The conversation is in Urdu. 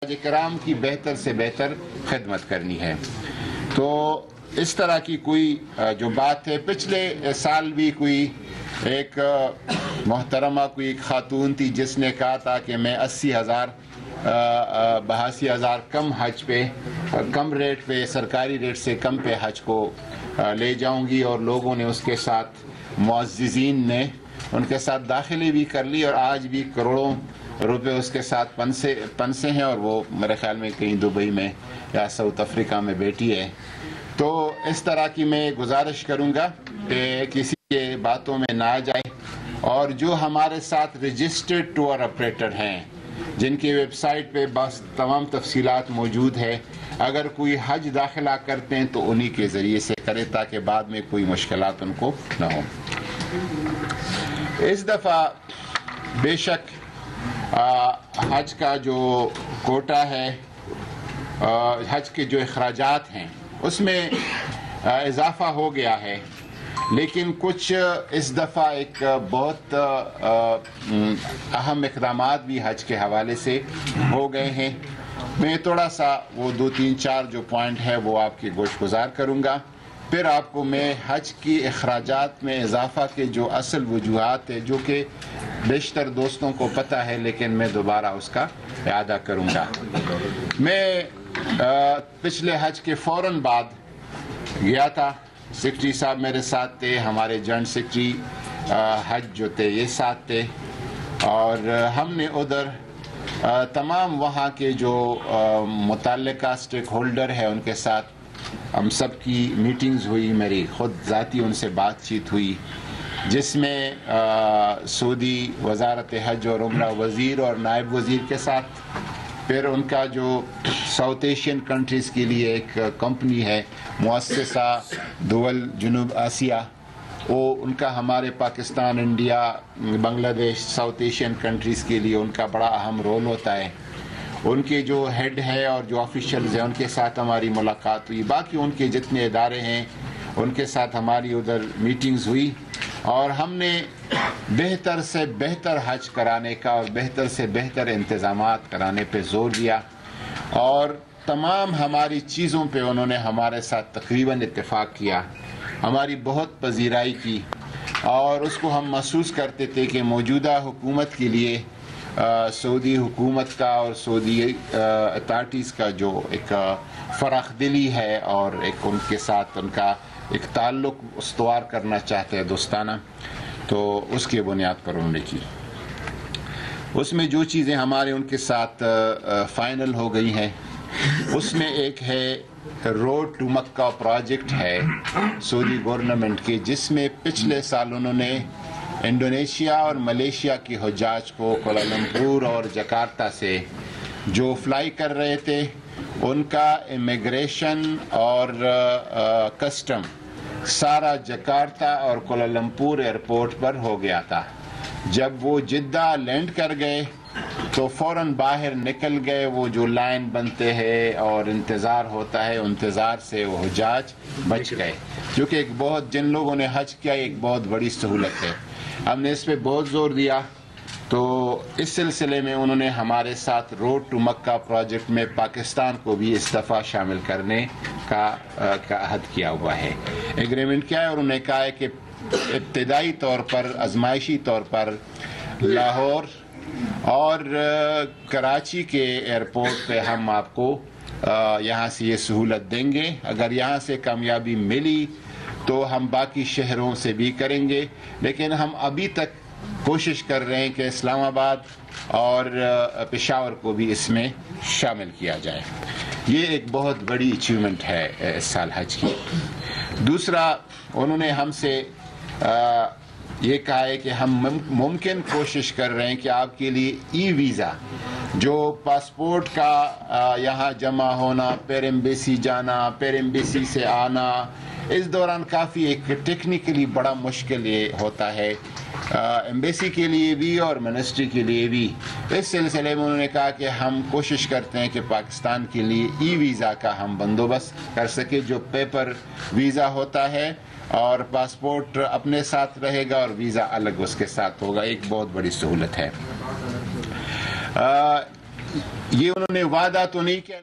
کرام کی بہتر سے بہتر خدمت کرنی ہے۔ تو اس طرح کی کوئی جو بات ہے، پچھلے سال بھی کوئی ایک محترمہ کوئی ایک خاتون تھی جس نے کہا تھا کہ میں 82,000 کم حج پہ، کم ریٹ پہ، سرکاری ریٹ سے کم پہ حج کو لے جاؤں گی، اور لوگوں نے اس کے ساتھ، معززین نے ان کے ساتھ داخلے بھی کر لی، اور آج بھی کروڑوں روپے اس کے ساتھ پنسے ہیں، اور وہ میرے خیال میں کہیں دبئی میں یا ساؤتھ افریقہ میں بیٹھی ہے۔ تو اس طرح کی میں گزارش کروں گا کہ کسی کے باتوں میں نہ آ جائے، اور جو ہمارے ساتھ رجسٹرڈ ٹور آپریٹر ہیں، جن کی ویب سائٹ پہ بس تمام تفصیلات موجود ہے، اگر کوئی حج داخلہ کرتے ہیں تو انہی کے ذریعے سے کرے تاکہ بعد میں کوئی مشکلات ان کو نہ ہوں۔ اس دفعہ بے شک حج کا جو کوٹا ہے، حج کے جو اخراجات ہیں اس میں اضافہ ہو گیا ہے، لیکن کچھ اس دفعہ ایک بہت اہم اقدامات بھی حج کے حوالے سے ہو گئے ہیں۔ میں تھوڑا سا وہ 2-3-4 جو پوائنٹ ہے وہ آپ کی گوش گزار کروں گا، پھر آپ کو میں حج کی اخراجات میں اضافہ کے جو اصل وجوہات ہیں، جو کہ بیشتر دوستوں کو پتہ ہے لیکن میں دوبارہ اس کا اعادہ کروں گا۔ میں پچھلے حج کے فوراً بعد گیا تھا، سیکرٹری صاحب میرے ساتھ تھے، ہمارے جوائنٹ سیکرٹری حج جو تھے یہ ساتھ تھے، اور ہم نے ادھر تمام وہاں کے جو متعلقہ سٹیک ہولڈر ہے ان کے ساتھ ہم سب کی میٹنگز ہوئی، میری خود ذاتی ان سے بات چیت ہوئی، جس میں سعودی وزارت حج اور عمرہ وزیر اور نائب وزیر کے ساتھ، پھر ان کا جو ساؤتھ ایشین کنٹریز کے لیے ایک کمپنی ہے، مؤسسہ دول جنوب آسیہ، وہ ان کا ہمارے پاکستان، انڈیا، بنگلہ دیش، ساؤتھ ایشین کنٹریز کے لیے ان کا بڑا اہم رول ہوتا ہے۔ ان کے جو ہیڈ ہے اور جو آفیشلز ہیں ان کے ساتھ ہماری ملاقات ہوئی، باقی ان کے جتنے ادارے ہیں ان کے ساتھ ہماری ادھر میٹنگز ہوئی، اور ہم نے بہتر سے بہتر حج کرانے کا اور بہتر سے بہتر انتظامات کرانے پہ زور دیا، اور تمام ہماری چیزوں پہ انہوں نے ہمارے ساتھ تقریباً اتفاق کیا، ہماری بہت پذیرائی کی، اور اس کو ہم محسوس کرتے تھے کہ موجودہ حکومت کے لیے سعودی حکومت کا اور سعودی اتھارٹیز کا جو ایک فراخ دلی ہے اور ایک ان کے ساتھ ان کا ایک تعلق استوار کرنا چاہتے ہیں دوستانہ، تو اس کے بنیاد پر انہوں نے کی۔ اس میں جو چیزیں ہمارے ان کے ساتھ فائنل ہو گئی ہیں، اس میں ایک ہے روڈ ٹو مکہ پروجیکٹ ہے سعودی گورنمنٹ کے، جس میں پچھلے سال انہوں نے انڈونیشیا اور ملیشیا کے حجاج کو کوالالمپور اور جکارتہ سے جو فلائی کر رہے تھے ان کا امیگریشن اور کسٹم سارا جکارتہ اور کوالالمپور ایئرپورٹ پر ہو گیا تھا۔ جب وہ جدہ لینڈ کر گئے تو فوراً باہر نکل گئے، وہ جو لائن بنتے ہیں اور انتظار ہوتا ہے، انتظار سے وہ حجاج بچ گئے، جو کہ ایک بہت، جن لوگوں نے حج کیا، ایک بہت بڑی سہولت ہے۔ ہم نے اس پہ بہت زور دیا، تو اس سلسلے میں انہوں نے ہمارے ساتھ روڈ ٹو مکہ پروجیکٹ میں پاکستان کو بھی اس دفعہ شامل کرنے کا عہد کیا ہوا ہے، ایگریمنٹ کیا ہے، اور انہوں نے کہا ہے کہ ابتدائی طور پر، آزمائشی طور پر لاہور اور کراچی کے ایئرپورٹ پہ ہم آپ کو یہاں سے یہ سہولت دیں گے، اگر یہاں سے کامیابی ملی تو ہم باقی شہروں سے بھی کریں گے، لیکن ہم ابھی تک کوشش کر رہے ہیں کہ اسلام آباد اور پشاور کو بھی اس میں شامل کیا جائے۔ یہ ایک بہت بڑی اچیومنٹ ہے اس سال حج کی۔ دوسرا، انہوں نے ہم سے یہ کہا ہے کہ ہم ممکن کوشش کر رہے ہیں کہ آپ کے لیے ای ویزا، جو پاسپورٹ کا یہاں جمع ہونا، پھر ایمبیسی جانا، پھر ایمبیسی سے آنا، اس دوران کافی ایک ٹیکنیکلی بڑا مشکل یہ ہوتا ہے، ایمبیسی کے لیے بھی اور منسٹری کے لیے بھی۔ اس سلسلے میں انہوں نے کہا کہ ہم کوشش کرتے ہیں کہ پاکستان کے لیے ای ویزا کا ہم بندوبست کر سکے، جو پیپر ویزا ہوتا ہے اور پاسپورٹ اپنے ساتھ رہے گا اور ویزا الگ اس کے ساتھ ہوگا، ایک بہت بڑی سہولت ہے۔ یہ انہوں نے وعدہ تو نہیں کیا.